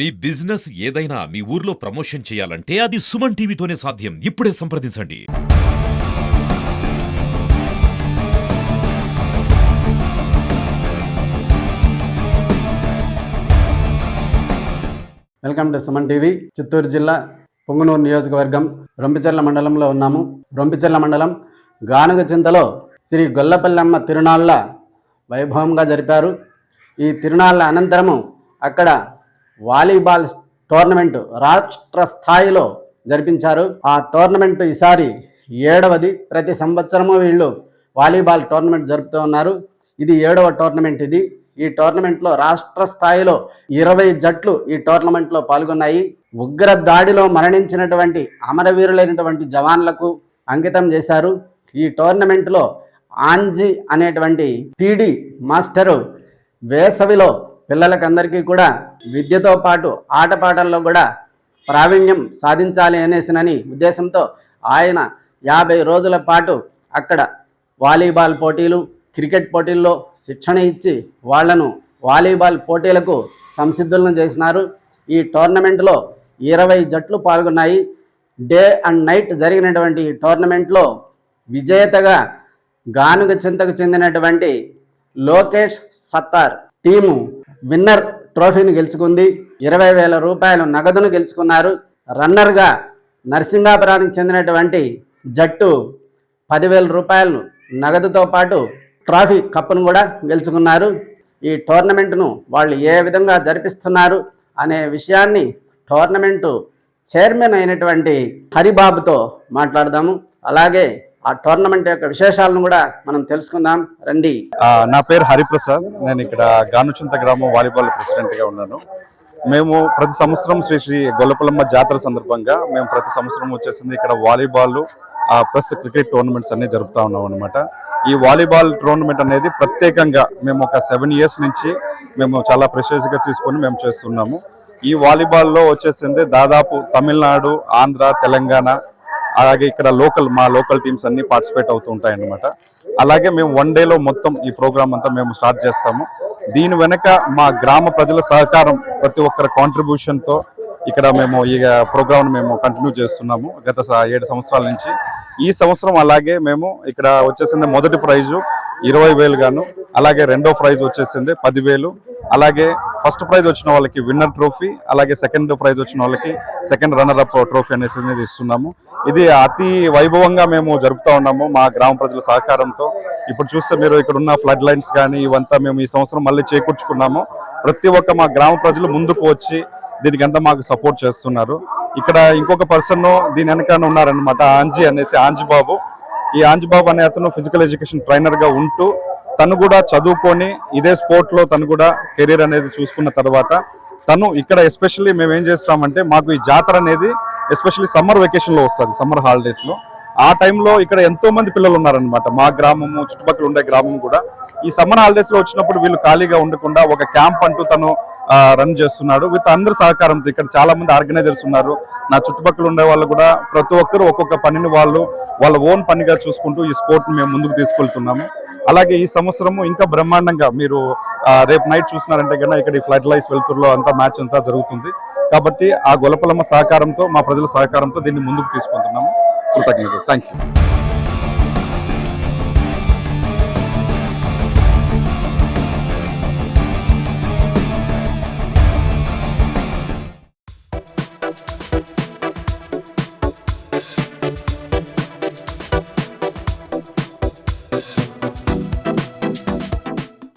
మీ business ఏదైనా మీ ఊర్లో promotion చేయాలంటే అది సుమన్ టీవీతోనే సాధ్యం. ఇప్పుడే సంప్రదించండి. Welcome to Suman TV. Chittoor జిల్లా పొంగునూరు నియోజకవర్గం రొంపిచెర్ల మండలంలో ఉన్నాము. రొంపిచెర్ల మండలం గానుగచింతలో శ్రీ గొల్లపల్లమ్మ తిరునాళ్ళ వైభవంగా జరిపారు. ఈ తిరునాళ్ళ అనంతరము అక్కడ వాలీబాల్ టోర్నమెంటు రాష్ట్ర స్థాయిలో జరిపించారు. ఆ టోర్నమెంట్ ఈసారి 7వది. ప్రతి సంవత్సరము వీళ్ళు వాలీబాల్ టోర్నమెంట్ జరుపుతూ ఉన్నారు. ఇది 7వ టోర్నమెంట్. ఈ టోర్నమెంట్లో రాష్ట్ర స్థాయిలో 20 జట్లు ఈ టోర్నమెంట్లో పాల్గొన్నాయి. ఉగ్ర దాడిలో మరణించినటువంటి అమరవీరులైనటువంటి జవాన్లకు అంకితం చేశారు. ఈ టోర్నమెంట్లో ఆంజీ అనేటువంటి పీడి మాస్టరు వేసవిలో పిల్లలకందరికీ కూడా విద్యతో పాటు ఆటపాటల్లో కూడా ప్రావీణ్యం సాధించాలి అనేసినని ఉద్దేశంతో ఆయన 50 రోజుల పాటు అక్కడ వాలీబాల్ పోటీలు, క్రికెట్ పోటీల్లో శిక్షణ ఇచ్చి వాళ్లను వాలీబాల్ పోటీలకు సంసిద్ధులను చేసినారు. ఈ టోర్నమెంట్లో 20 జట్లు పాల్గొన్నాయి. డే అండ్ నైట్ జరిగినటువంటి ఈ టోర్నమెంట్లో విజేతగా గానుగచింతకు చెందినటువంటి లోకేష్ సత్తార్ టీము విన్నర్ ట్రోఫీని గెలుచుకుంది. 20,000 రూపాయలు నగదును గెలుచుకున్నారు. రన్నర్గా నరసింగాపురానికి చెందినటువంటి జట్టు 10,000 రూపాయలను నగదుతో పాటు ట్రోఫీ కప్పును కూడా గెలుచుకున్నారు. ఈ టోర్నమెంటును వాళ్ళు ఏ విధంగా జరిపిస్తున్నారు అనే విషయాన్ని టోర్నమెంటు చైర్మన్ అయినటువంటి హరిబాబుతో మాట్లాడదాము. అలాగే ఆ టోర్నమెంట్ యొక్క విశేషాలను కూడా మనం తెలుసుకుందాం రండి. నా పేరు హరిప్రసాద్. నేను ఇక్కడ గానుచింత గ్రామం వాలీబాల్ ప్రెసిడెంట్గా ఉన్నాను. మేము ప్రతి సంవత్సరం శ్రీ గొల్లపల్లమ్మ జాతర సందర్భంగా మేము ప్రతి సంవత్సరం వచ్చేసింది ఇక్కడ వాలీబాల్ ప్లస్ క్రికెట్ టోర్నమెంట్స్ అన్ని జరుపుతా ఉన్నాం అనమాట. ఈ వాలీబాల్ టోర్నమెంట్ అనేది ప్రత్యేకంగా మేము ఒక 7 ఇయర్స్ నుంచి మేము చాలా ప్రెషియస్గా తీసుకొని మేము చేస్తున్నాము. ఈ వాలీబాల్లో వచ్చేసింది దాదాపు తమిళనాడు, ఆంధ్ర, తెలంగాణ, అలాగే ఇక్కడ మా లోకల్ టీమ్స్ అన్ని పార్టిసిపేట్ అవుతూ ఉంటాయి అన్నమాట. అలాగే మేము 1 డేలో మొత్తం ఈ ప్రోగ్రామ్ అంతా మేము స్టార్ట్ చేస్తాము. దీని వెనక మా గ్రామ ప్రజల సహకారం, ప్రతి ఒక్కరి కాంట్రిబ్యూషన్తో ఇక్కడ మేము ఈ ప్రోగ్రామ్ మేము కంటిన్యూ చేస్తున్నాము గత 7 సంవత్సరాల నుంచి. ఈ సంవత్సరం అలాగే మేము ఇక్కడ వచ్చేసింది మొదటి ప్రైజు 20,000 గాను, అలాగే రెండో ప్రైజ్ వచ్చేసింది 10,000, అలాగే ఫస్ట్ ప్రైజ్ వచ్చిన వాళ్ళకి విన్నర్ ట్రోఫీ, అలాగే సెకండ్ ప్రైజ్ వచ్చిన వాళ్ళకి సెకండ్ రన్నర్ అప్ ట్రోఫీ అనేది ఇస్తున్నాము. ఇది అతి వైభవంగా మేము జరుపుతా ఉన్నాము మా గ్రామ ప్రజల సహకారంతో. ఇప్పుడు చూస్తే మీరు ఇక్కడ ఉన్న ఫ్లడ్ లైన్స్ కానీ ఇవంతా మేము ఈ సంవత్సరం మళ్ళీ చేకూర్చుకున్నాము. ప్రతి ఒక్క మా గ్రామ ప్రజలు ముందుకు వచ్చి దీనికి అంతా మాకు సపోర్ట్ చేస్తున్నారు. ఇక్కడ ఇంకొక పర్సన్ దీని వెనకాల ఉన్నారనమాట, ఆంజిబాబు. ఈ ఆంజిబాబు అనే అతను ఫిజికల్ ఎడ్యుకేషన్ ట్రైనర్గా ఉంటూ తను కూడా చదువుకొని ఇదే స్పోర్ట్లో తను కూడా కెరీర్ అనేది చూసుకున్న తర్వాత తను ఇక్కడ ఎస్పెషల్లీ మేము ఏం చేస్తామంటే, మాకు ఈ జాతర అనేది ఎస్పెషల్లీ సమ్మర్ వెకేషన్లో వస్తుంది, సమ్మర్ హాలిడేస్లో. ఆ టైంలో ఇక్కడ ఎంతో మంది పిల్లలు ఉన్నారనమాట. మా గ్రామము చుట్టుపక్కల ఉండే గ్రామం కూడా ఈ సమ్మర్ హాలిడేస్లో వచ్చినప్పుడు వీళ్ళు ఖాళీగా ఉండకుండా ఒక క్యాంప్ అంటూ తను రన్ చేస్తున్నాడు విత్ అందరి సహకారంతో. ఇక్కడ చాలా మంది ఆర్గనైజర్స్ ఉన్నారు. నా చుట్టుపక్కల ఉండే వాళ్ళు కూడా ప్రతి ఒక్కరు ఒక్కొక్క పనిని వాళ్ళ ఓన్ పనిగా చూసుకుంటూ ఈ స్పోర్ట్ని మేము ముందుకు తీసుకెళ్తున్నాము. అలాగే ఈ సంవత్సరము ఇంకా బ్రహ్మాండంగా మీరు రేపు నైట్ చూసినారంటే కన్నా ఇక్కడ ఈ ఫ్లడ్ లైట్స్ వెలుతురులో అంతా మ్యాచ్ అంతా జరుగుతుంది. కాబట్టి ఆ గొల్లపల్లమ్మ సహకారంతో, మా ప్రజల సహకారంతో దీన్ని ముందుకు తీసుకుంటున్నాము. కృతజ్ఞతలు. Thank you.